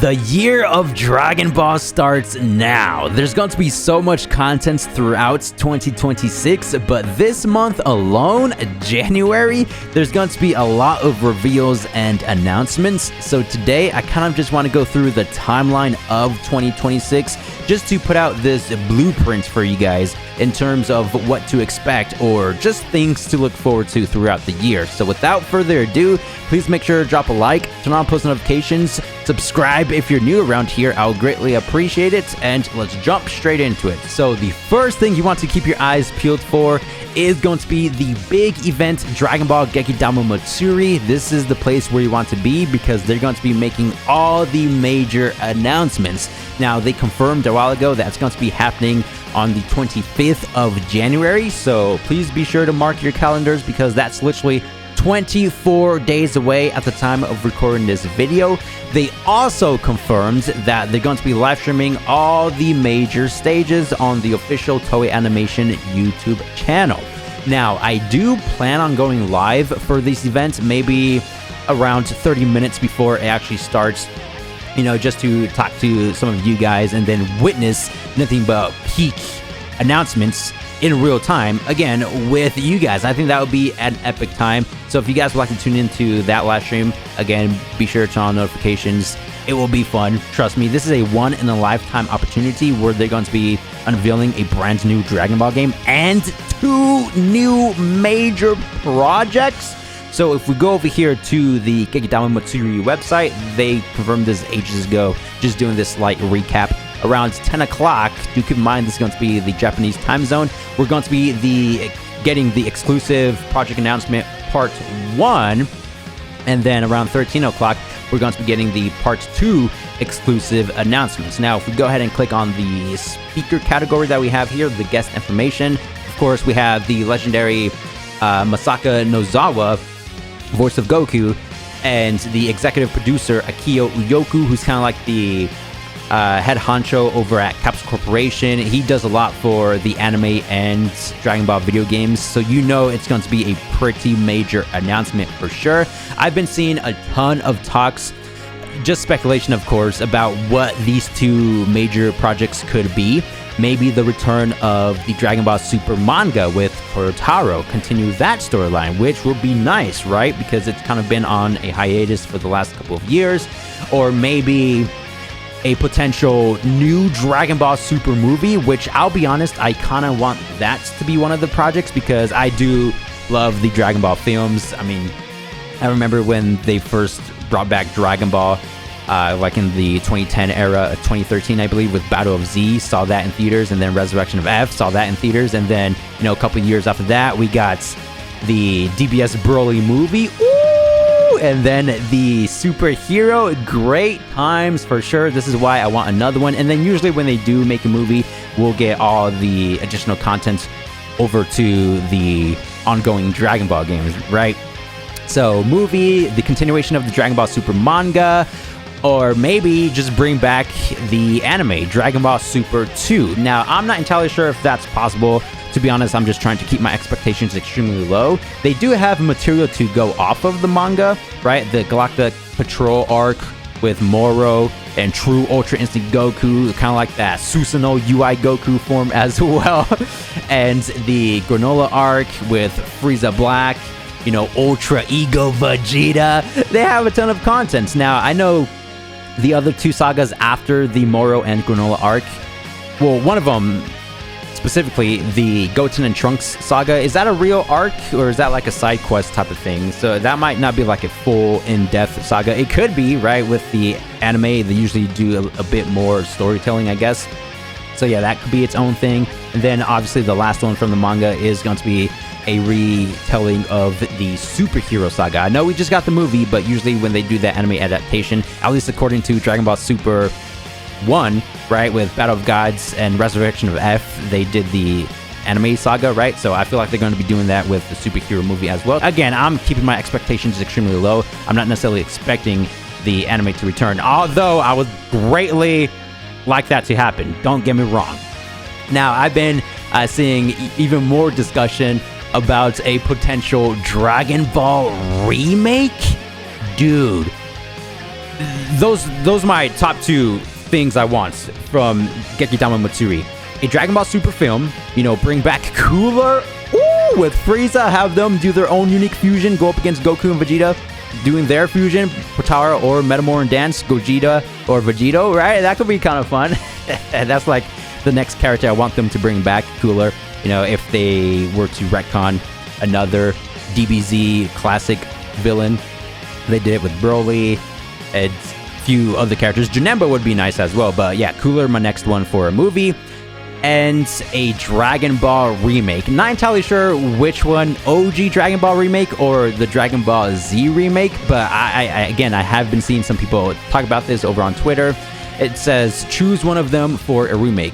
The year of Dragon Ball starts now. There's going to be so much content throughout 2026, but this month alone, January, there's going to be a lot of reveals and announcements. So today, I kind of just want to go through the timeline of 2026 just to put out this blueprint for you guys in terms of what to expect or just things to look forward to throughout the year. So without further ado, please make sure to drop a like, turn on post notifications, subscribe if you're new around here. I'll greatly appreciate it, and let's jump straight into it. So the first thing you want to keep your eyes peeled for is going to be the big event, Dragon Ball Gecko Daima Matsuri. This is the place where you want to be because they're going to be making all the major announcements. Now, they confirmed a while ago that it's going to be happening on the 25th of January, so please be sure to mark your calendars because that's literally 24 days away at the time of recording this video. They also confirmed that they're going to be live streaming all the major stages on the official Toei Animation YouTube channel. Now, I do plan on going live for these events, maybe around 30 minutes before it actually starts, just to talk to some of you guys and then witness nothing but peak announcements in real time, again, with you guys. I think that would be an epic time. So if you guys would like to tune into that live stream, again, be sure to turn on notifications. It will be fun. Trust me, this is a one-in-a-lifetime opportunity where they're going to be unveiling a brand new Dragon Ball game and 2 new major projects. So if we go over here to the Gecko Daima Matsuri website, they confirmed this ages ago, just doing this slight recap. Around 10 o'clock, do keep in mind this is going to be the Japanese time zone. We're going to be getting the exclusive project announcement part 1, and then around 13 o'clock, we're going to be getting the part 2 exclusive announcements. Now, if we go ahead and click on the speaker category that we have here, the guest information, of course, we have the legendary Masaka Nozawa, voice of Goku, and the executive producer Akio Uyoku, who's kind of like the head honcho over at Capsule Corporation. He does a lot for the anime and Dragon Ball video games, so it's going to be a pretty major announcement for sure. I've been seeing a ton of talks, just speculation of course, about what these 2 major projects could be. Maybe the return of the Dragon Ball Super manga with Korotaro, continue that storyline, which would be nice, right? Because it's kind of been on a hiatus for the last couple of years. Or maybe a potential new Dragon Ball Super movie, which I'll be honest, I kind of want that to be one of the projects because I do love the Dragon Ball films. I mean, I remember when they first brought back Dragon Ball, like in the 2010 era, 2013, I believe, with Battle of Z, saw that in theaters, and then Resurrection of F, saw that in theaters, and then, a couple years after that, we got the DBS Broly movie, and then the superhero. Great times for sure. This is why I want another one. And then usually when they do make a movie, we'll get all the additional content over to the ongoing Dragon Ball games, right? So movie, the continuation of the Dragon Ball Super manga, or maybe just bring back the anime, Dragon Ball Super 2. Now, I'm not entirely sure if that's possible. To be honest, I'm just trying to keep my expectations extremely low. They do have material to go off of the manga, right? The Galactic Patrol arc with Moro and True Ultra Instinct Goku, kind of like that Susanoo UI Goku form as well. And the Granola arc with Frieza Black, Ultra Ego Vegeta. They have a ton of content. Now, I know the other 2 sagas after the Moro and Granola arc, well, one of them specifically, the Goten and Trunks saga, is that a real arc or is that like a side quest type of thing? So that might not be like a full in-depth saga. It could be, right? With the anime, they usually do a bit more storytelling, I guess. So yeah, that could be its own thing. And then obviously the last one from the manga is going to be a retelling of the superhero saga. I know we just got the movie, but usually when they do that anime adaptation, at least according to Dragon Ball Super 1, right, with Battle of Gods and Resurrection of F, they did the anime saga, right? So I feel like they're going to be doing that with the superhero movie as well. Again, I'm keeping my expectations extremely low. I'm not necessarily expecting the anime to return, although I would greatly like that to happen. Don't get me wrong. Now, I've been seeing even more discussion about a potential Dragon Ball remake. Dude, those are my top 2 things I want from Kakarot Daima Matsuri. A Dragon Ball Super film, bring back Cooler with Frieza, have them do their own unique fusion, go up against Goku and Vegeta, doing their fusion, Potara or Metamorph dance, Gogeta or Vegito, right? That could be kind of fun. That's like the next character I want them to bring back, Cooler. If they were to retcon another DBZ classic villain. They did it with Broly and a few other characters. Janemba would be nice as well, but yeah, Cooler, my next one for a movie. And a Dragon Ball remake. Not entirely sure which one, OG Dragon Ball remake or the Dragon Ball Z remake, but I have been seeing some people talk about this over on Twitter. It says, choose one of them for a remake.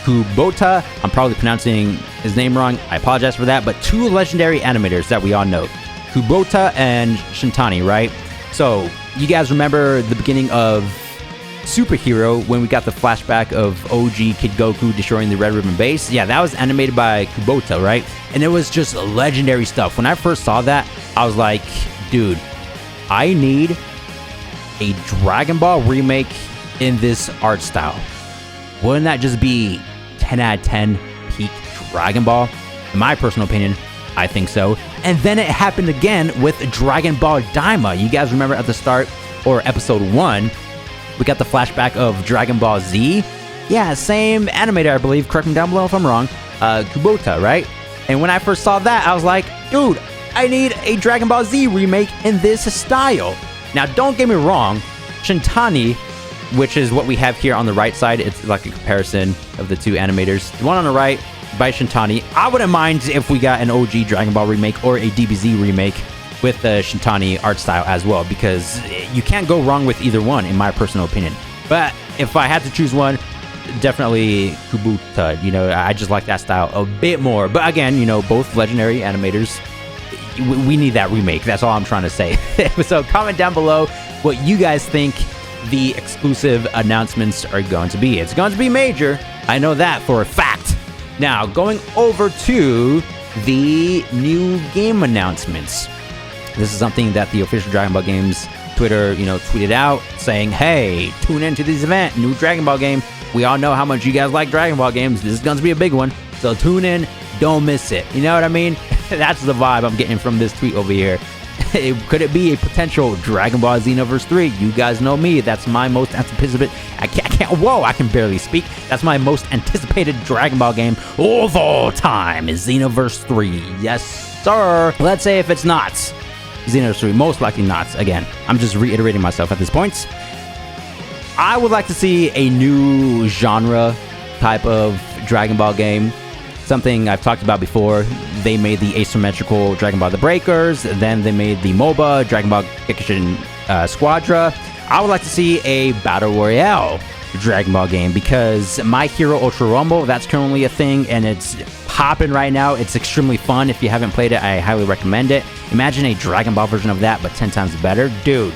Kubota, I'm probably pronouncing his name wrong, I apologize for that, but 2 legendary animators that we all know. Kubota and Shintani, right? So, you guys remember the beginning of Superhero when we got the flashback of OG Kid Goku destroying the Red Ribbon base? Yeah, that was animated by Kubota, right? And it was just legendary stuff. When I first saw that, I was like, dude, I need a Dragon Ball remake in this art style. Wouldn't that just be 10 out of 10 peak Dragon Ball? In my personal opinion, I think so. And then it happened again with Dragon Ball Daima. You guys remember at the start, or episode 1, we got the flashback of Dragon Ball Z. Yeah, same animator, I believe. Correct me down below if I'm wrong. Kubota, right? And when I first saw that, I was like, dude, I need a Dragon Ball Z remake in this style. Now, don't get me wrong. Shintani, which is what we have here on the right side, it's like a comparison of the 2 animators. The one on the right, by Shintani. I wouldn't mind if we got an OG Dragon Ball remake or a DBZ remake with the Shintani art style as well, because you can't go wrong with either one, in my personal opinion. But if I had to choose one, definitely Kubota. I just like that style a bit more. But again, both legendary animators. We need that remake. That's all I'm trying to say. So comment down below what you guys think the exclusive announcements are going to be. It's going to be major. I know that for a fact. Now, going over to the new game announcements. This is something that the official Dragon Ball Games Twitter, tweeted out saying, hey, tune into this event, new Dragon Ball game. We all know how much you guys like Dragon Ball games. This is going to be a big one. So tune in, don't miss it. You know what I mean? That's the vibe I'm getting from this tweet over here. Could it be a potential Dragon Ball Xenoverse 3? You guys know me. That's my most anticipated. I can barely speak. That's my most anticipated Dragon Ball game of all time is Xenoverse 3. Yes, sir. Let's say if it's not Xenoverse 3, most likely not. Again, I'm just reiterating myself at this point. I would like to see a new genre type of Dragon Ball game. Something I've talked about before. They made the asymmetrical Dragon Ball The Breakers, then they made the MOBA Dragon Ball Gecko Squadra. I would like to see a Battle Royale Dragon Ball game, because My Hero Ultra Rumble, that's currently a thing, and it's popping right now. It's extremely fun. If you haven't played it, I highly recommend it. Imagine a Dragon Ball version of that, but 10 times better. Dude,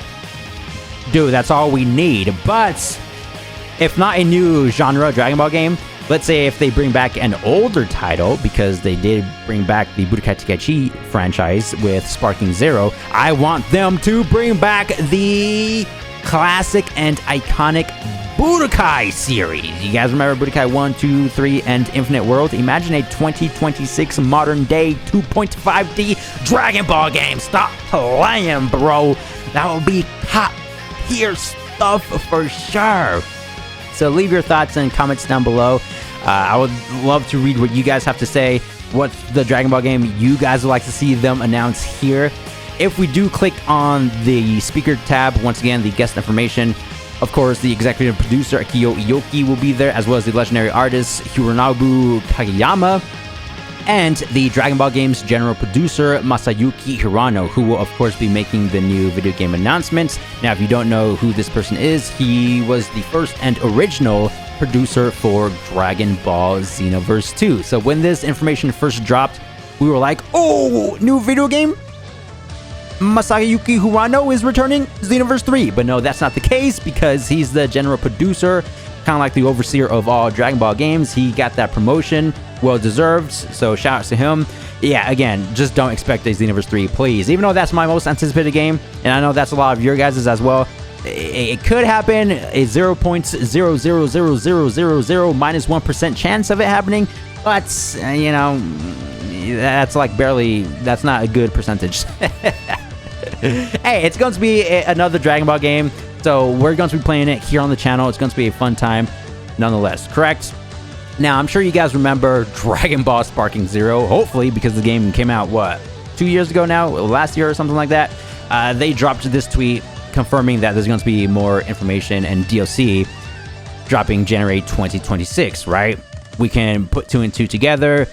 that's all we need. But if not a new genre Dragon Ball game, let's say if they bring back an older title, because they did bring back the Budokai Tenkaichi franchise with Sparking Zero, I want them to bring back the classic and iconic Budokai series. You guys remember Budokai 1, 2, 3, and Infinite World? Imagine a 2026 modern day 2.5D Dragon Ball game. Stop playing, bro. That would be top tier stuff for sure. So leave your thoughts and comments down below. I would love to read what you guys have to say. What's the Dragon Ball game you guys would like to see them announce here? If we do click on the speaker tab, once again, the guest information, of course, the executive producer Akio Ioki will be there, as well as the legendary artist Hironobu Kageyama, and the Dragon Ball game's general producer Masayuki Hirano, who will of course be making the new video game announcements. Now, if you don't know who this person is, he was the first and original producer for Dragon Ball Xenoverse 2. So when this information first dropped, we were like, oh, new video game? Masayuki Hirano is returning Xenoverse 3. But no, that's not the case, because he's the general producer, kind of like the overseer of all Dragon Ball games. He got that promotion, well deserved, so shout out to him. Yeah, again, just don't expect a Xenoverse 3, please. Even though that's my most anticipated game, and I know that's a lot of your guys's as well, it could happen. A 0.0000000 minus 1% chance of it happening, but you know, that's like barely. That's not a good percentage. Hey, it's going to be another Dragon Ball game, so we're going to be playing it here on the channel. It's going to be a fun time, nonetheless. Correct? Now, I'm sure you guys remember Dragon Ball Sparking Zero. Hopefully, because the game came out what, 2 years ago now, last year or something like that. They dropped this tweet confirming that there's going to be more information and DLC dropping January 2026. Right? We can put 2 and 2 together.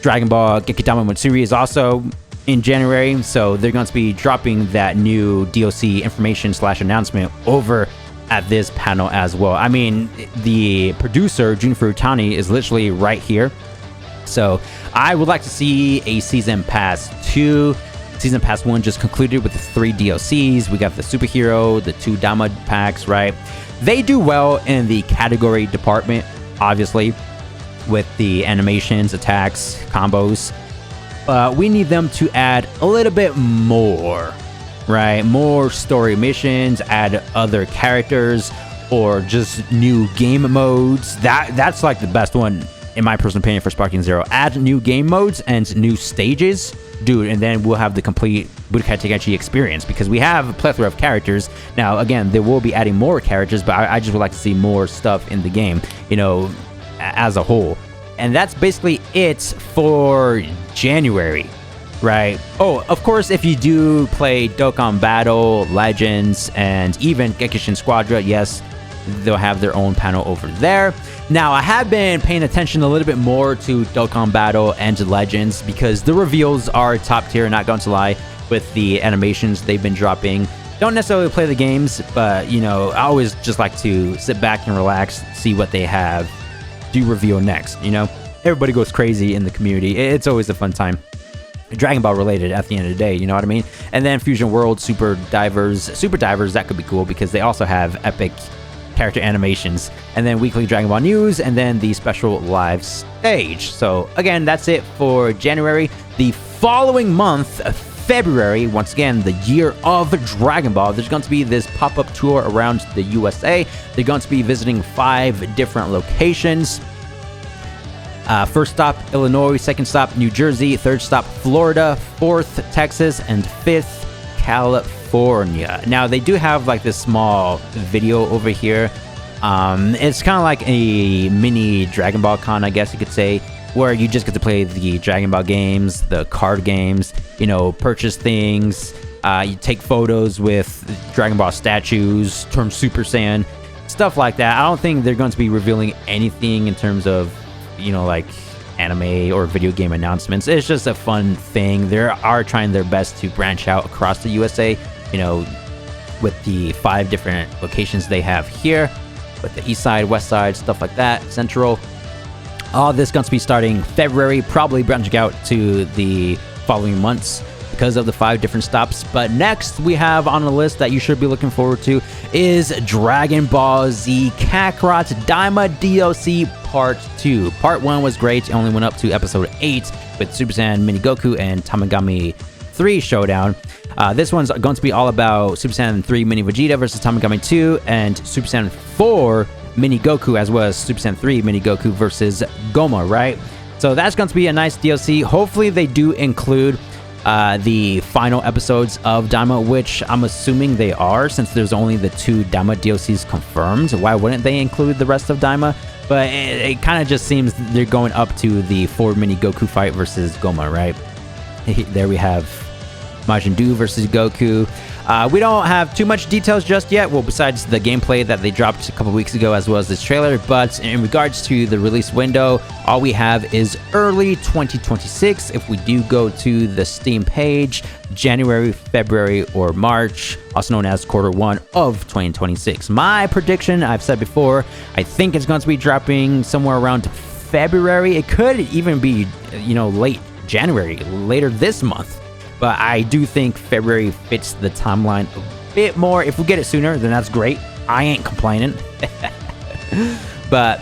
Dragon Ball Gecko Daima Matsuri is also in January, so they're going to be dropping that new DLC information / announcement over at this panel as well. I mean, the producer Junifer Utani is literally right here, so I would like to see a Season Pass 2. Season Pass 1 just concluded with the 3 DLCs. We got the superhero, the 2 Daima packs, right? They do well in the category department, obviously, with the animations, attacks, combos. We need them to add a little bit more, right? More story missions, add other characters, or just new game modes. That's like the best one, in my personal opinion, for Sparking Zero. Add new game modes and new stages, dude, and then we'll have the complete Budokai Tenkaichi experience, because we have a plethora of characters. Now, again, they will be adding more characters, but I just would like to see more stuff in the game, you know, as a whole. And that's basically it for January, right? Oh, of course, if you do play Dokkan Battle, Legends, and even Gekishin Squadra, yes, they'll have their own panel over there. Now, I have been paying attention a little bit more to Dokkan Battle and Legends, because the reveals are top tier, not going to lie, with the animations they've been dropping. Don't necessarily play the games, but, you know, I always just like to sit back and relax, see what they have do reveal next, you know? Everybody goes crazy in the community. It's always a fun time. Dragon Ball related at the end of the day, you know what I mean? And then Fusion World, Super Divers, that could be cool, because they also have epic character animations. And then weekly Dragon Ball news, and then the special live stage. So again, that's it for January. The following month, February, once again, the year of Dragon Ball, there's going to be this pop-up tour around the USA. They're going to be visiting 5 different locations. First stop, Illinois. Second stop, New Jersey. Third stop, Florida. Fourth, Texas. And 5th, California. Now, they do have like this small video over here. It's kind of like a mini Dragon Ball Con, I guess you could say, where you just get to play the Dragon Ball games, the card games, you know, purchase things, you take photos with Dragon Ball statues, turn Super Saiyan, stuff like that. I don't think they're going to be revealing anything in terms of, you know, like anime or video game announcements. It's just a fun thing. They are trying their best to branch out across the USA, you know, with the 5 different locations they have here, with the east side, west side, stuff like that, central. All this going to be starting February, probably branching out to the following months because of the 5 different stops. But next we have on the list that you should be looking forward to is Dragon Ball Z Kakarot Daima DLC Part 2. Part 1 was great. It only went up to episode 8 with Super Saiyan Mini Goku and Tamagami 3 Showdown. This one's going to be all about Super Saiyan 3 Mini Vegeta versus Tamagami 2 and Super Saiyan 4 Mini Goku, as well as Super Saiyan 3 Mini Goku versus Goma, right? So that's going to be a nice DLC. Hopefully they do include the final episodes of Daima, which I'm assuming they are, since there's only the 2 Daima DLCs confirmed. Why wouldn't they include the rest of Daima? But it kind of just seems they're going up to the 4 Mini Goku fight versus Goma, right? There we have Majin Buu versus Goku. We don't have too much details just yet, well, besides the gameplay that they dropped a couple weeks ago, as well as this trailer. But in regards to the release window, all we have is early 2026. If we do go to the Steam page, January, February, or March, also known as Q1 of 2026. My prediction, I've said before, I think it's going to be dropping somewhere around February. It could even be, you know, late January, later this month. But I do think February fits the timeline a bit more. If we get it sooner, then that's great. I ain't complaining. But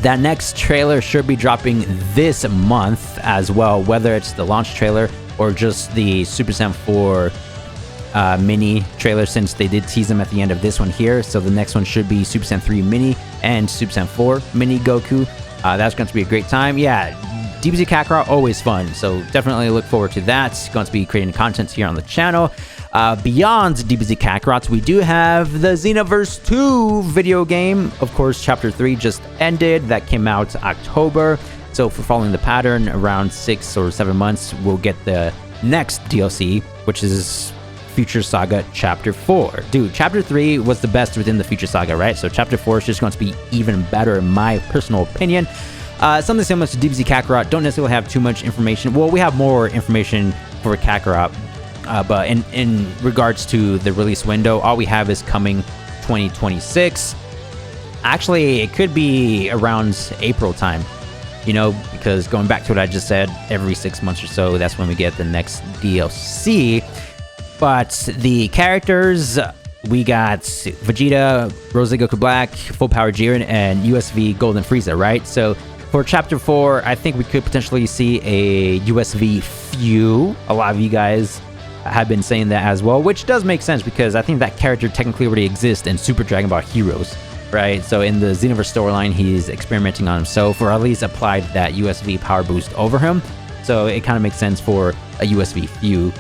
that next trailer should be dropping this month as well, whether it's the launch trailer or just the Super Saiyan 4 mini trailer, since they did tease them at the end of this one here. So the next one should be Super Saiyan 3 Mini and Super Saiyan 4 Mini Goku. That's going to be a great time. Yeah, DBZ Kakarot, always fun. So definitely look forward to that. Going to be creating content here on the channel. Beyond DBZ Kakarot, we do have the Xenoverse 2 video game. Of course, Chapter 3 just ended. That came out October. So if we're following the pattern, around 6 or 7 months, we'll get the next DLC, which is Future Saga Chapter 4. Dude, Chapter 3 was the best within the Future Saga, right? So Chapter 4 is just going to be even better in my personal opinion. Something similar to DBZ Kakarot, don't necessarily have too much information. Well, we have more information for Kakarot, but in regards to the release window, all we have is coming 2026. Actually, it could be around April time, you know, because going back to what I just said, every 6 months or so, that's when we get the next DLC. But the characters, we got Vegeta, Rose Goku Black, Full Power Jiren, and USV Golden Frieza, right? So for Chapter 4, I think we could potentially see a USV Few. A lot of you guys have been saying that as well, which does make sense because I think that character technically already exists in Super Dragon Ball Heroes, right? So in the Xenoverse storyline, he's experimenting on himself, or at least applied that USV power boost over him. So it kind of makes sense for a USV Few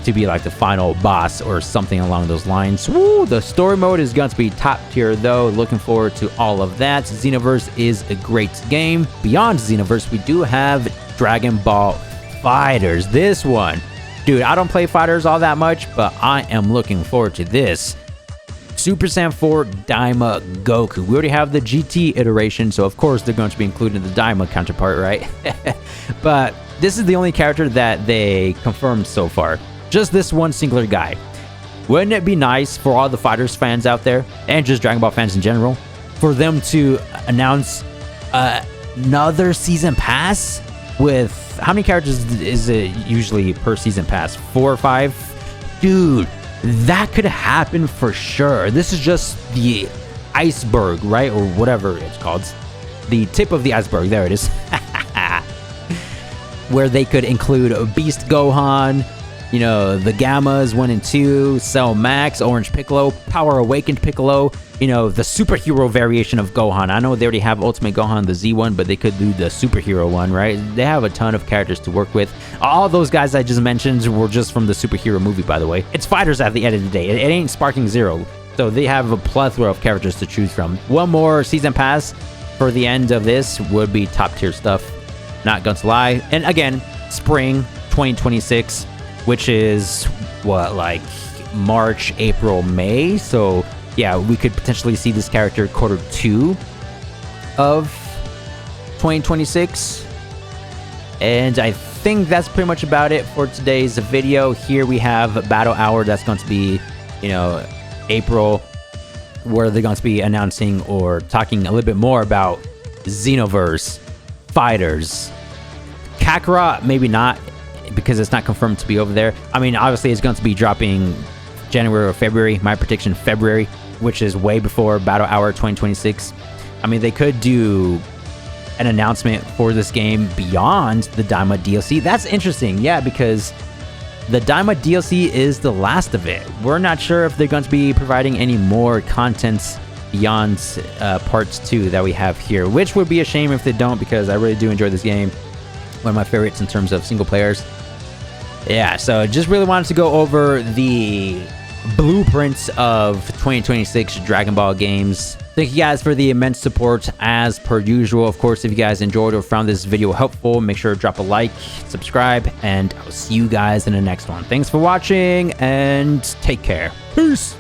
to be like the final boss or something along those lines. Woo! The story mode is going to be top tier though. Looking forward to all of that. Xenoverse is a great game. Beyond Xenoverse, we do have Dragon Ball FighterZ. This one, dude, I don't play fighters all that much, but I am looking forward to this. Super Saiyan 4 Daima Goku. We already have the GT iteration, so of course they're going to be including the Daima counterpart, right? But this is the only character that they confirmed so far. Just this one singular guy. Wouldn't it be nice for all the Fighters fans out there, and just Dragon Ball fans in general, for them to announce another season pass with, how many characters is it usually per season pass? 4 or 5? Dude, that could happen for sure. This is just the iceberg, right? Or whatever it's called. The tip of the iceberg. There it is. Where they could include Beast Gohan, you know, the Gammas 1 and 2, Cell Max, Orange Piccolo, Power Awakened Piccolo, you know, the superhero variation of Gohan. I know they already have Ultimate Gohan, the Z one, but they could do the superhero one, right? They have a ton of characters to work with. All those guys I just mentioned were just from the superhero movie, by the way. It's fighters at the end of the day. It ain't Sparking Zero. So they have a plethora of characters to choose from. One more season pass for the end of this would be top tier stuff. Not gonna lie. And again, spring 2026. Which is, what, like March, April, May? So, yeah, we could potentially see this character Q2 of 2026. And I think that's pretty much about it for today's video. Here we have Battle Hour. That's going to be, you know, April, where they're going to be announcing or talking a little bit more about Xenoverse, FighterZ, Kakarot, maybe not, because it's not confirmed to be over there. I mean, obviously it's going to be dropping January or February. My prediction, February, which is way before Battle Hour 2026. I mean, they could do an announcement for this game beyond the Daima DLC. That's interesting, yeah, because the Daima DLC is the last of it. We're not sure if they're going to be providing any more content beyond parts 2 that we have here, which would be a shame if they don't, because I really do enjoy this game. One of my favorites in terms of single players. Yeah, so just really wanted to go over the blueprints of 2026 Dragon Ball games. Thank you guys for the immense support as per usual. Of course, if you guys enjoyed or found this video helpful, make sure to drop a like, subscribe, and I'll see you guys in the next one. Thanks for watching and take care. Peace!